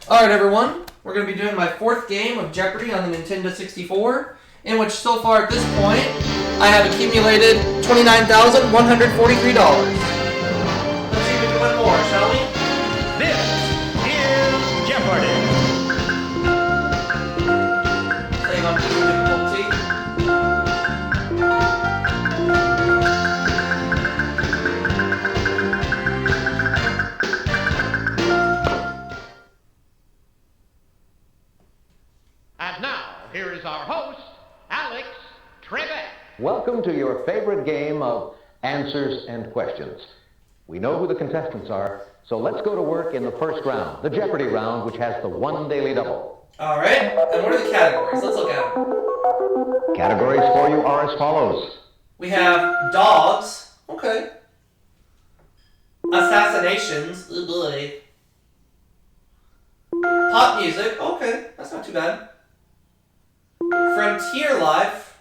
Alright everyone, we're going to be doing my fourth game of Jeopardy on the Nintendo 64, in which so far at this point, I have accumulated $29,143. Let's see if we can win more, shall we? This is Jeopardy! Save on easy difficulty. And now, here is our host, Alex Trebek. Welcome to your favorite game of answers and questions. We know who the contestants are, so let's go to work in the first round, the Jeopardy round, which has the one daily double. Alright, and what are the categories? Let's look at them. Categories for you are as follows. We have dogs. Okay. Assassinations. Oh boy. Pop music. Okay, that's not too bad. Frontier life.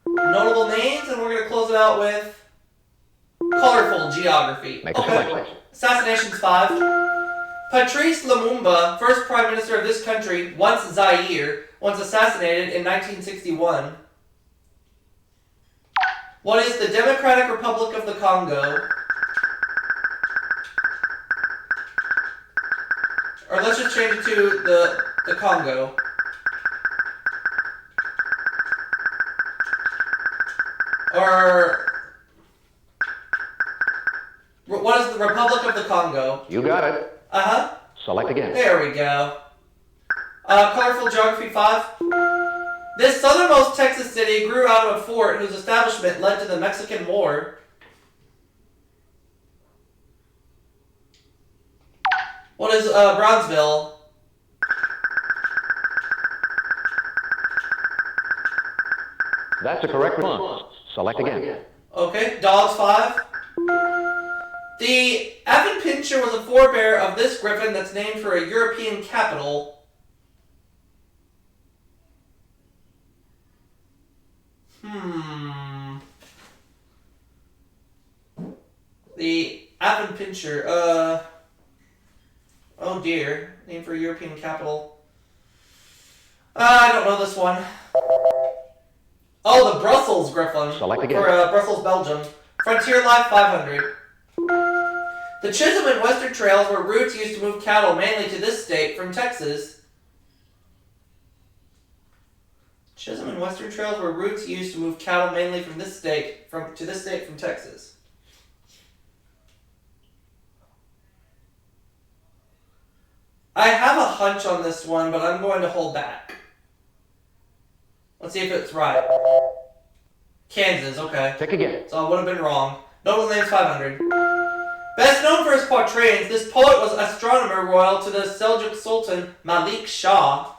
Notable names, and we're going to close it out with colorful geography. Make a selection. Assassinations 5. Patrice Lumumba, first prime minister of this country, once Zaire, was assassinated in 1961. What is the Democratic Republic of the Congo? Or let's just change it to the Congo. Or what is the Republic of the Congo? You got it. Uh-huh. Select again. There we go. Colorful Geography 5. This southernmost Texas city grew out of a fort whose establishment led to the Mexican War. What is Brownsville? That's a correct response. Select again. Okay, Dogs 5. The Avonpincher was a forebear of this griffin that's named for a European capital. The Avonpincher, oh dear, named for a European capital. I don't know this one. Oh, the Brussels Griffin. Select again. For Brussels, Belgium. Frontier Life 500. The Chisholm and Western Trails were routes used to move cattle mainly to this state from Texas. Chisholm and Western Trails were routes used to move cattle mainly from this state from Texas. I have a hunch on this one, but I'm going to hold back. Let's see if it's right. Kansas, okay. Check again. So I would have been wrong. Notable names 500. Best known for his quatrains, this poet was astronomer royal to the Seljuk Sultan Malik Shah.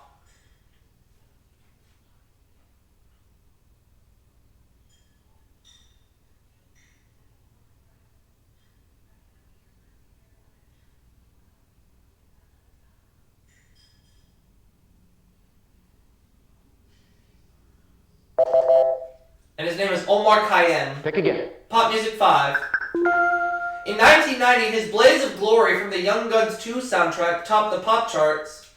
And his name is Omar Khayyam. Check again. Pop Music 5. In 1990, his Blaze of Glory from the Young Guns 2 soundtrack topped the pop charts.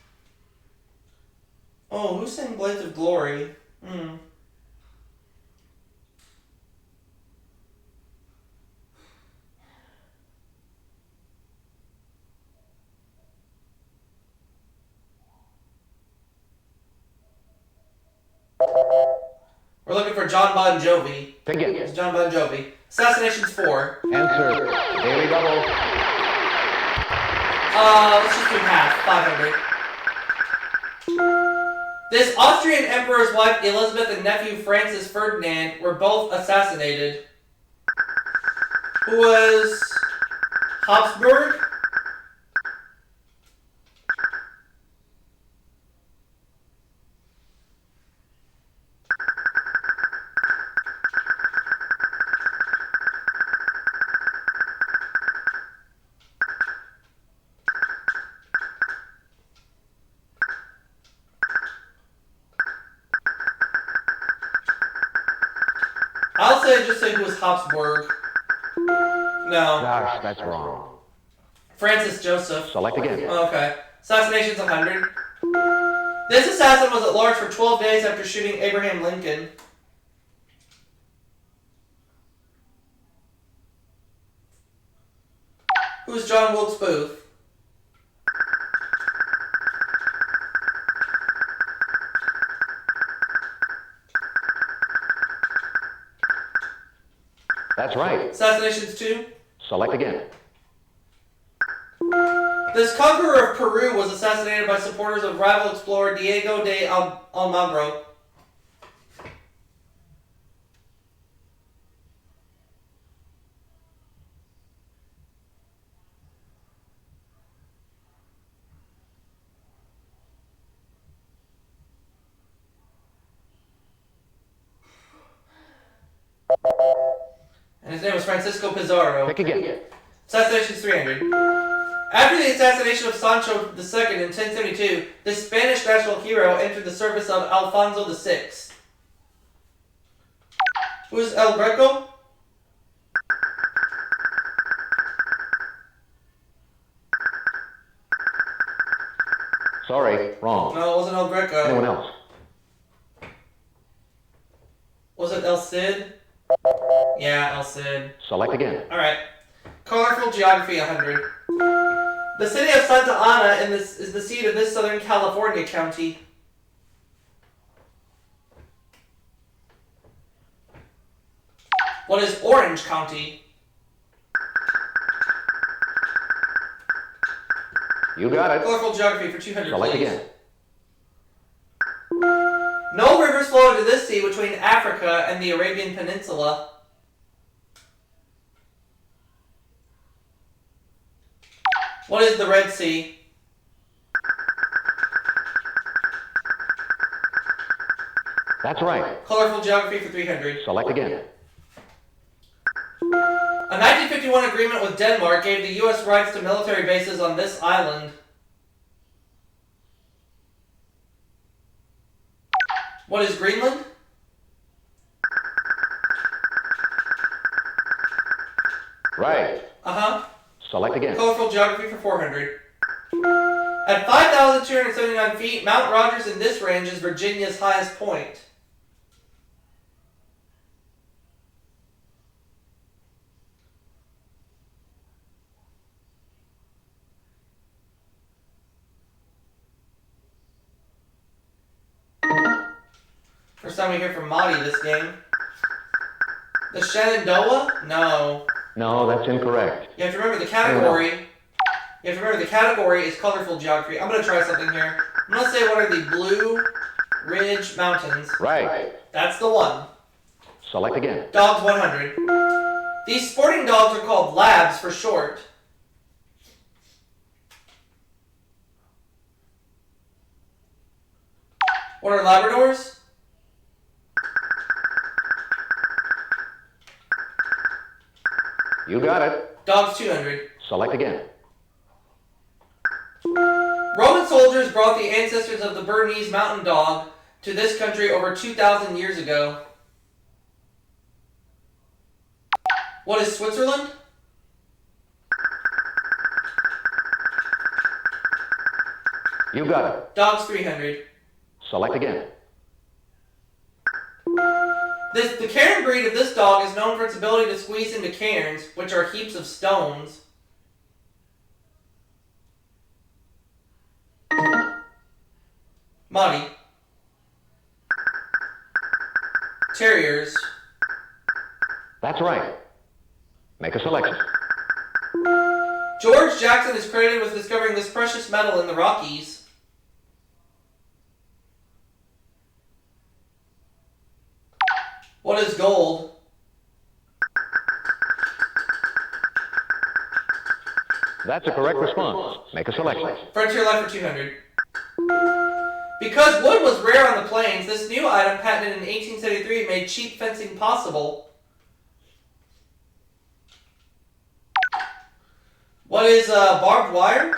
Oh, who sang Blaze of Glory? We're looking for John Bon Jovi. Check again. It's John Bon Jovi. Assassinations 4. Answer. Daily double. Let's just do half. 500. This Austrian emperor's wife Elizabeth and nephew Francis Ferdinand were both assassinated. Who was Habsburg? Just say who was Habsburg. No. Gosh, that's wrong. Francis Joseph. Select again. Oh, okay. Assassination's 100. This assassin was at large for 12 days after shooting Abraham Lincoln. Who's John Wilkes Booth? That's right. Assassinations 2. Select again. This conqueror of Peru was assassinated by supporters of rival explorer Diego de Almagro. And his name was Francisco Pizarro. Pick again. Assassinations 300. After the assassination of Sancho II in 1072, this Spanish national hero entered the service of Alfonso VI. Who's El Greco? Sorry, wrong. No, it wasn't El Greco. Anyone else? Was it El Cid? Yeah, El Cid. Select again. Alright. Colorful geography 100. The city of Santa Ana is the seat of this Southern California county. What is Orange County? You got it. Colorful geography for 200, Select please. again. No rivers flow into this sea between Africa and the Arabian Peninsula. What is the Red Sea? That's right. Colorful geography for 300. Select again. A 1951 agreement with Denmark gave the U.S. rights to military bases on this island. What is Greenland? Right. Uh-huh. Select again. Colorful geography for 400. At 5,279 feet, Mount Rogers in this range is Virginia's highest point. First time we hear from Marty this game. The Shenandoah? No. No, that's incorrect. You have to remember the category. You have to remember the category is colorful geography. I'm going to try something here. I'm going to say what are the Blue Ridge Mountains. Right. That's the one. Select again. Dogs 100. These sporting dogs are called labs for short. What are Labradors? You got it. Dogs 200. Select again. Roman soldiers brought the ancestors of the Bernese mountain dog to this country over 2,000 years ago. What is Switzerland? You got it. Dogs 300. Select again. The cairn breed of this dog is known for its ability to squeeze into cairns, which are heaps of stones. Muddy. Terriers. That's right. Make a selection. George Jackson is credited with discovering this precious metal in the Rockies. What is gold? That's a correct response. Make a selection. Frontier Life for 200. Because wood was rare on the plains, this new item, patented in 1873, made cheap fencing possible. What is barbed wire?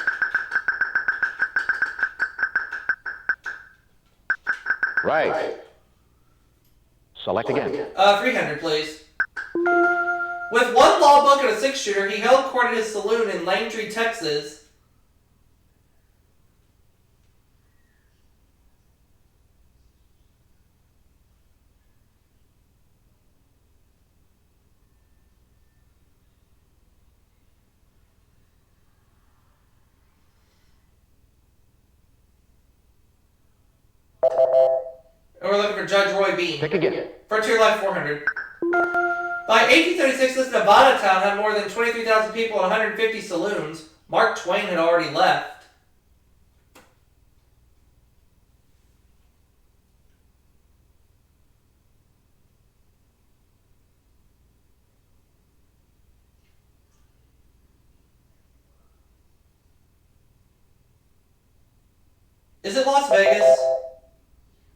Right. Select again. 300, please. With one law book and a six-shooter, he held court at his saloon in Langtree, Texas. And we're looking for Judge Roy Bean. Pick again. Frontier Life 400. By 1836, this Nevada town had more than 23,000 people and 150 saloons. Mark Twain had already left. Is it Las Vegas?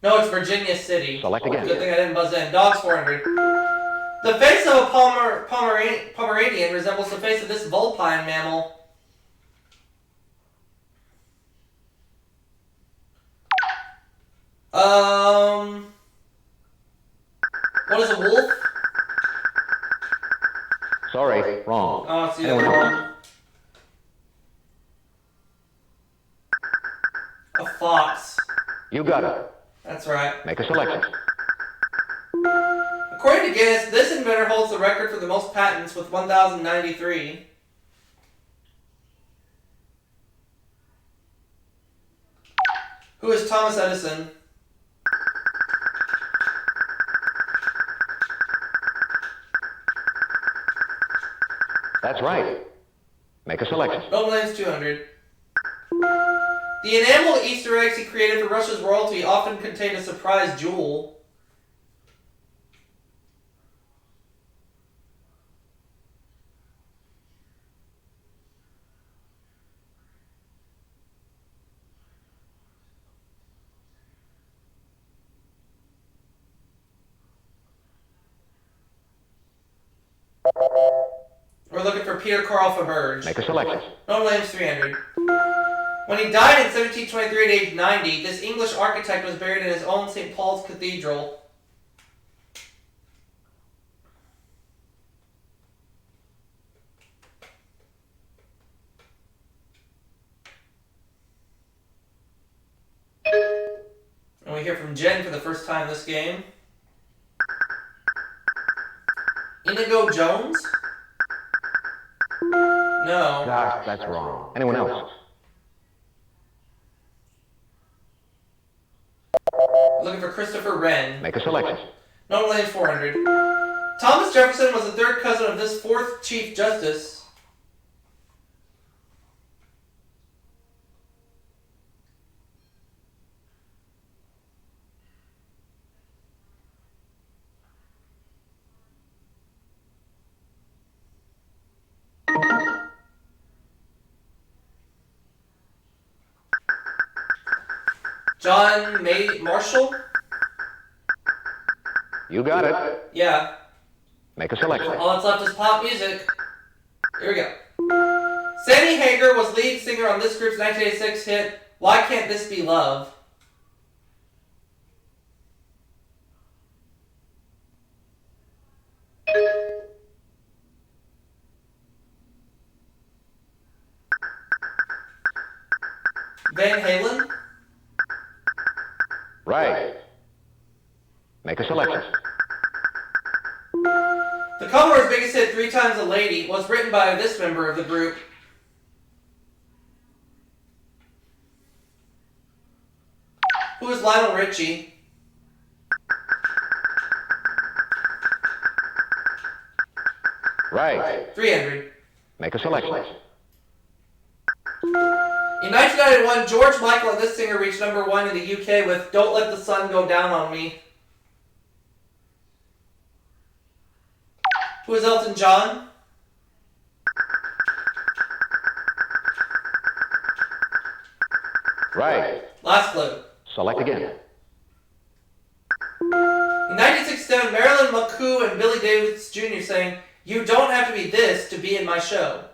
No, it's Virginia City. Select again. Good thing I didn't buzz in. Dogs 400. The face of a Pomeranian resembles the face of this vulpine mammal. What is a wolf? Sorry, wrong. Oh, it's the Anyone other else? one. A fox. You got it. That's right. Make a selection. According to Guinness, this inventor holds the record for the most patents with 1,093. Who is Thomas Edison? That's right. Make a selection. Noble name's 200. The enamel Easter eggs he created for Russia's royalty often contained a surprise jewel. We're looking for Peter Carl Faberge. Make a selection. Noble name's 300. When he died in 1723 at age 90, this English architect was buried in his own St. Paul's Cathedral. And we hear from Jen for the first time this game. Inigo Jones? No. Gosh, that's wrong. Anyone else? Looking for Christopher Wren. Make a selection. Noble name's 400. Thomas Jefferson was the third cousin of this fourth Chief Justice. John Marshall? You got it. Yeah. Make a selection. All that's left is pop music. Here we go. Sammy Hagar was lead singer on this group's 1986 hit, Why Can't This Be Love? Van Halen? Right. Make a selection. The Commodore's biggest hit, Three Times a Lady, was written by this member of the group. Who is Lionel Richie? Right. 300. Make a selection. In 1991, George Michael and this singer reached #1 in the UK with Don't Let the Sun Go Down on Me. Who is Elton John? Right. Last clue. Select again. In 1967, Marilyn McCoo and Billy Davis Jr. sang, You Don't Have to Be This to Be in My Show.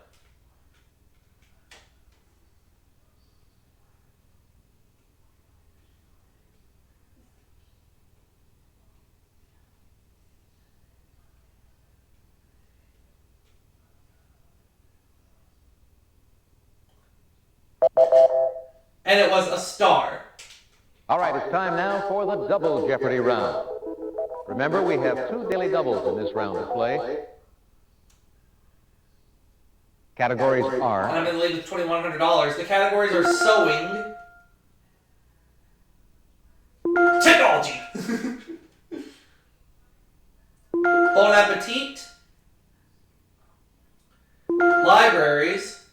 And it was a star. All right, it's time now for the double Jeopardy round. Remember, we have 2 daily doubles in this round of play. Categories are... And I'm in the lead with $2,100. The categories are sewing, technology, bon appetit, libraries,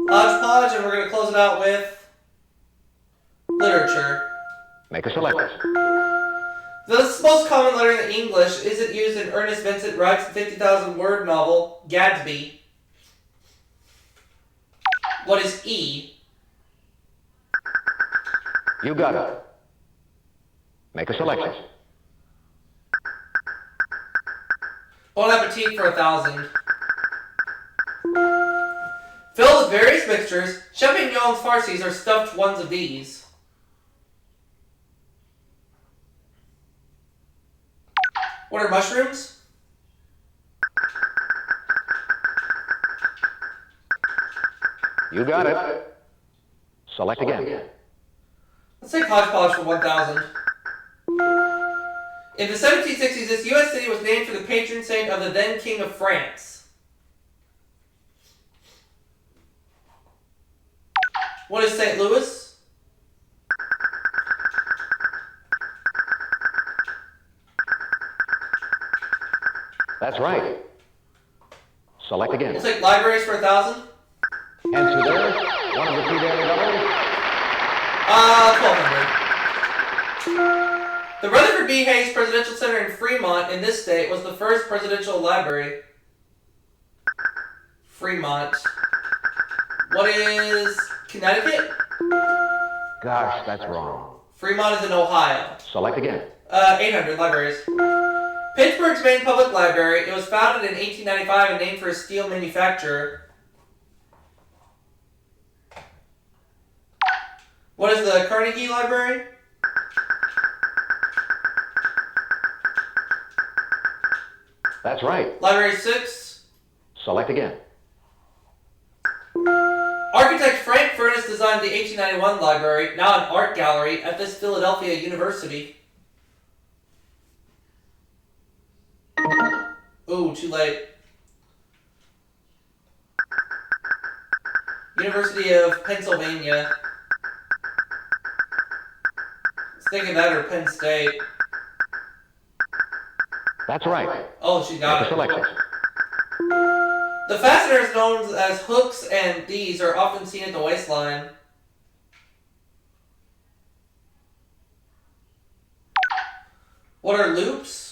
hodgepodge, and we're going to close it out with literature. Make a selection. The most common letter in English isn't used in Ernest Vincent Wright's 50,000-word novel, Gatsby. What is E? You got it. Make a selection. Bon appetit for 1,000. Filled with various mixtures, champignons farcis are stuffed ones of these. What are mushrooms? You got it. Select again. Let's take hodgepodge for 1,000. In the 1760s, this U.S. city was named for the patron saint of the then King of France. What is St. Louis? That's right. Select again. We'll take libraries for 1,000. Answer there. One of the 2 daily doubles. 1,200. The Rutherford B. Hayes Presidential Center in Fremont, in this state, was the first presidential library. Fremont. What is Connecticut? Gosh, that's wrong. Fremont is in Ohio. Select again. 800 libraries. Pittsburgh's main public library. It was founded in 1895 and named for a steel manufacturer. What is the Carnegie Library? That's right. Library 6. Select again. Architect Frank Furness designed the 1891 library, now an art gallery, at this Philadelphia university. Ooh, too late. University of Pennsylvania. I was thinking that or Penn State. That's right. Oh, she got Make a it. selection. The fasteners known as hooks and these are often seen at the waistline. What are loops?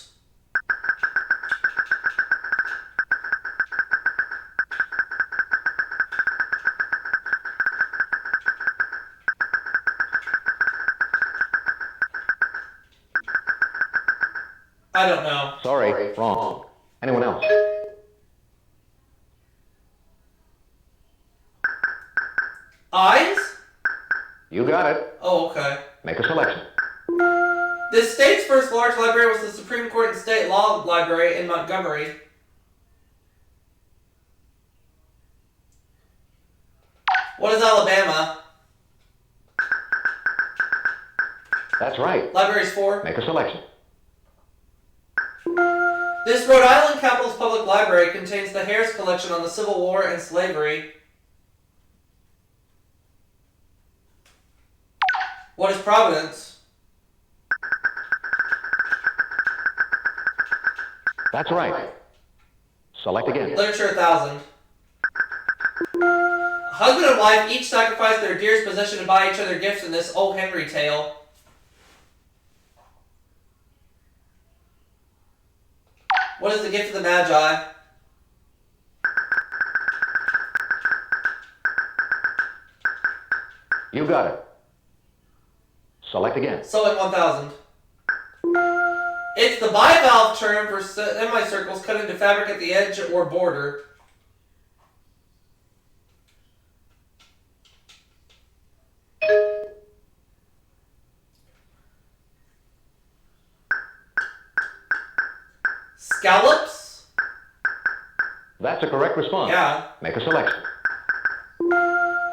I don't know. Sorry, wrong. Anyone else? Eyes? You got it. Oh, okay. Make a selection. The state's first large library was the Supreme Court and State Law Library in Montgomery. What is Alabama? That's right. Libraries 4. Make a selection. This Rhode Island Capitol's Public Library contains the Harris Collection on the Civil War and slavery. What is Providence? That's right. Select again. Literature 1,000. Husband and wife each sacrifice their dearest possession to buy each other gifts in this O. Henry tale. What is the gift of the Magi? You got it. Select again. Sewing 1,000. It's the bivalve term for semicircles cut into fabric at the edge or border.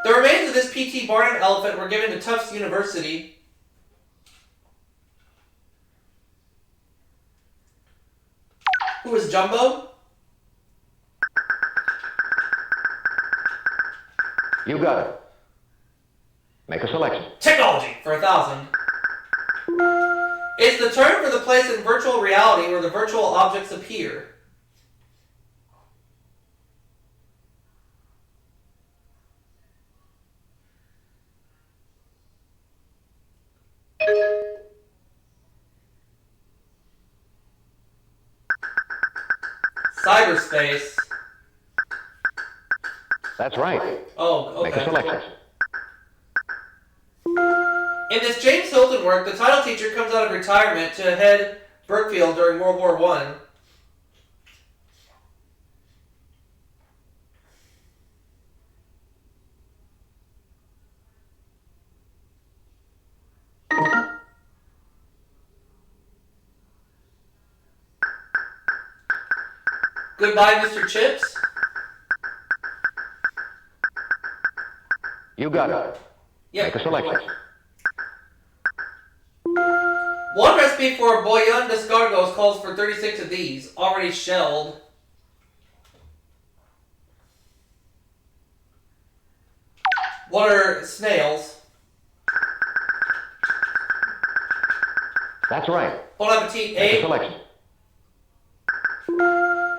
The remains of this P.T. Barnum elephant were given to Tufts University. Who was Jumbo? You got it. Make a selection. Technology for 1,000. It's the term for the place in virtual reality where the virtual objects appear. Cyberspace. That's right. Oh, okay. Make a selection. In this James Hilton work, the title teacher comes out of retirement to head Burkefield during World War I. Goodbye, Mr. Chips. You got it. Yep. Make a selection. One recipe for bouillon d'escargots calls for 36 of these, already shelled. What are snails? That's right. Bon appetit, Make a 8. selection.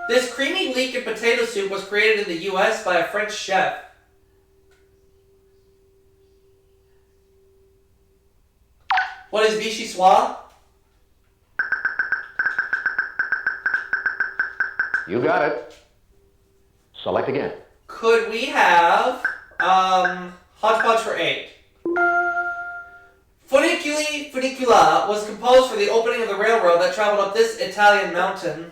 This creamy leek and potato soup was created in the U.S. by a French chef. What is vichyssoise? You got it. Select again. Could we have hodgepodge for 8? Funicula was composed for the opening of the railroad that traveled up this Italian mountain.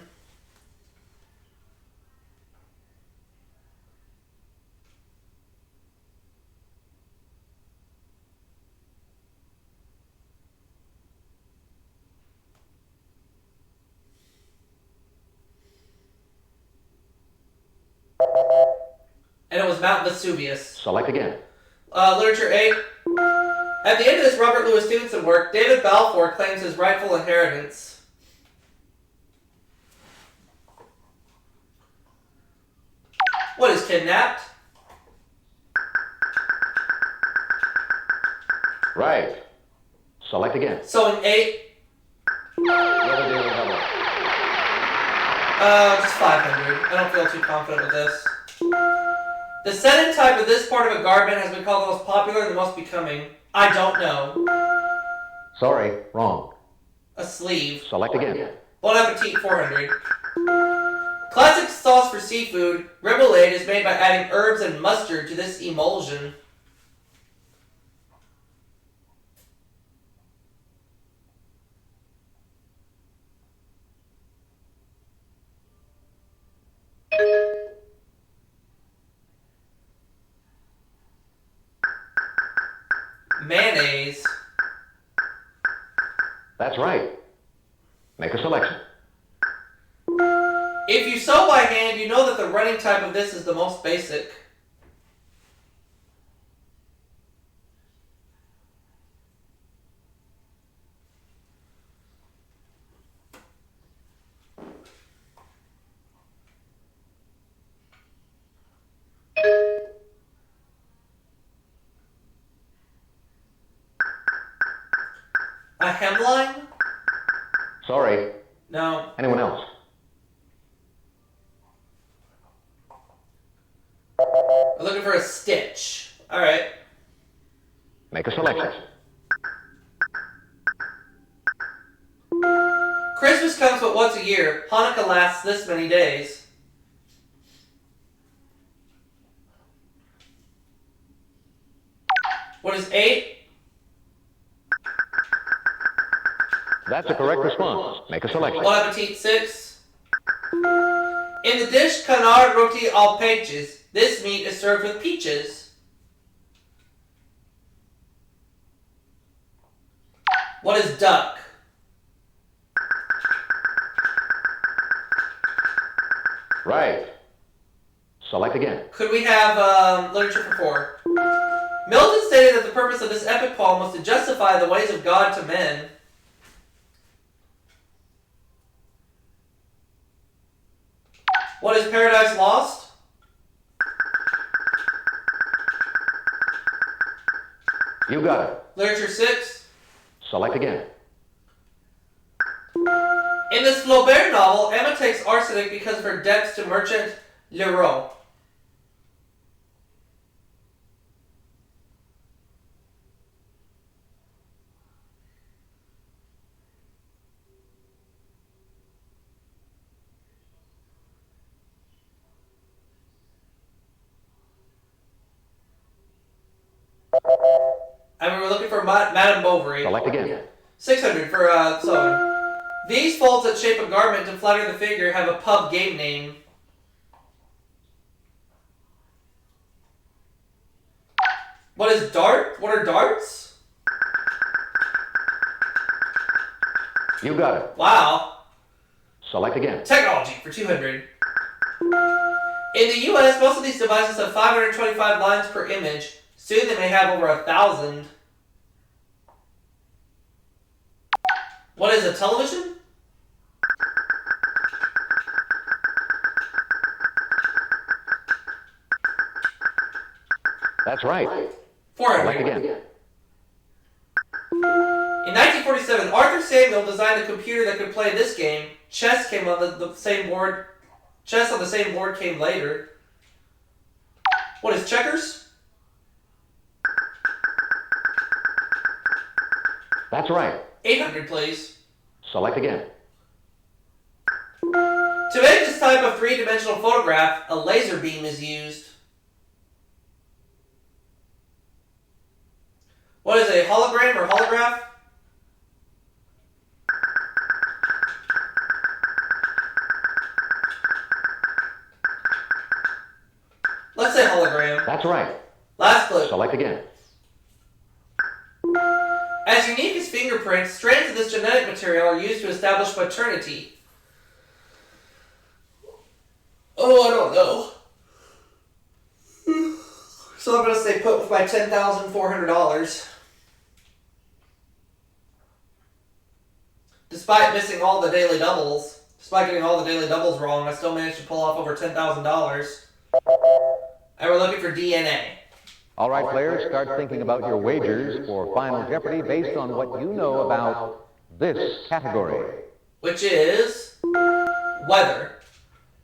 And it was Mount Vesuvius. Select again. Literature 8. At the end of this Robert Louis Stevenson work, David Balfour claims his rightful inheritance. What is kidnapped? Right. Select again. Sewing 8. Weather daily double. Just 500. I don't feel too confident with this. The setting type of this part of a garment has been called the most popular and the most becoming. I don't know. Sorry, wrong. A sleeve. Select again. Bon appetit, 400. Classic sauce for seafood, remoulade is made by adding herbs and mustard to this emulsion. Mayonnaise. That's right. Make a selection. If you sew by hand, you know that the running type of this is the most basic. A hemline? Sorry. No. Anyone else? I'm looking for a stitch. Alright. Make a selection. Christmas comes but once a year. Hanukkah lasts this many days. What is 8? That's a correct response. Make a selection. Bon appetit, 6. In the dish canard roti aux peaches, this meat is served with peaches. What is duck? Right. Select again. Could we have literature for 4? Milton stated that the purpose of this epic poem was to justify the ways of God to men. What is Paradise Lost? You got it. Literature 6. Select again. In this Flaubert novel, Emma takes arsenic because of her debts to merchant Leroux. I mean, we're looking for Madame Bovary. Select again. 600 for sewing. These folds that shape a garment to flatter the figure have a pub game name. What is dart? What are darts? You got it. Wow. Select again. Technology for 200. In the US, most of these devices have 525 lines per image. Soon they may have over 1,000. What is a television? That's right. 400. Select again. In 1947, Arthur Samuel designed a computer that could play this game. Chess came on the same board. Chess on the same board came later. What is checkers? That's right. 800, please. Select again. To make this type of three-dimensional photograph, a laser beam is used. What is a hologram or holograph? Let's say hologram. That's right. Last clip. Select again. As unique as fingerprints, strands of this genetic material are used to establish paternity. Oh, I don't know. So I'm going to stay put with my $10,400. Despite missing all the daily doubles, despite getting all the daily doubles wrong, I still managed to pull off over $10,000. And we're looking for DNA. All right, players, start thinking about your wagers for Final Jeopardy based on what you know about this category. Which is weather.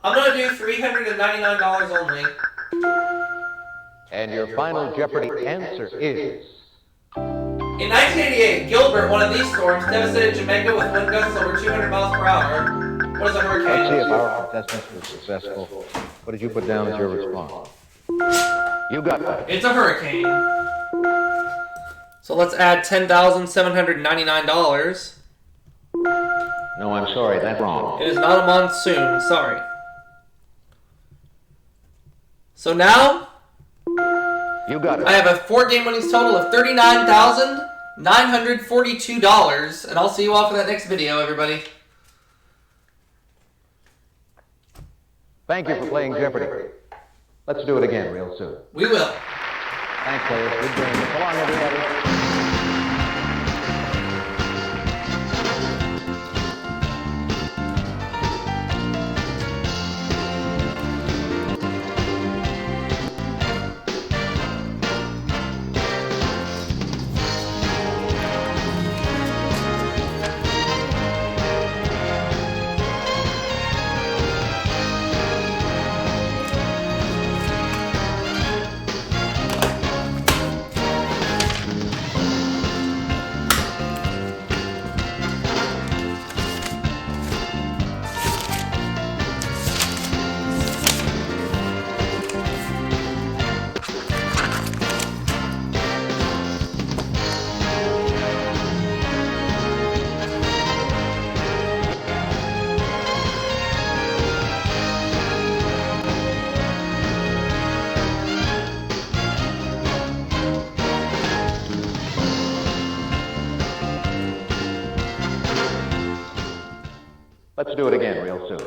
I'm going to do $399 only. And your Final Jeopardy answer is... In 1988, Gilbert, one of these storms, devastated Jamaica with wind gusts over 200 miles per hour. What is a Let's see hurricane? if our contestants were successful. What did you put down as your response? You got that. It's a hurricane. So let's add $10,799. No, I'm sorry, that's wrong. It is not a monsoon, sorry. So now, You got it. I have a 4-game winnings total of $39,942, and I'll see you all for that next video, everybody. Thank you for playing Jeopardy. Let's do it again real soon. We will. Thanks, players. Good game. So long, everybody. Let's do it again real soon.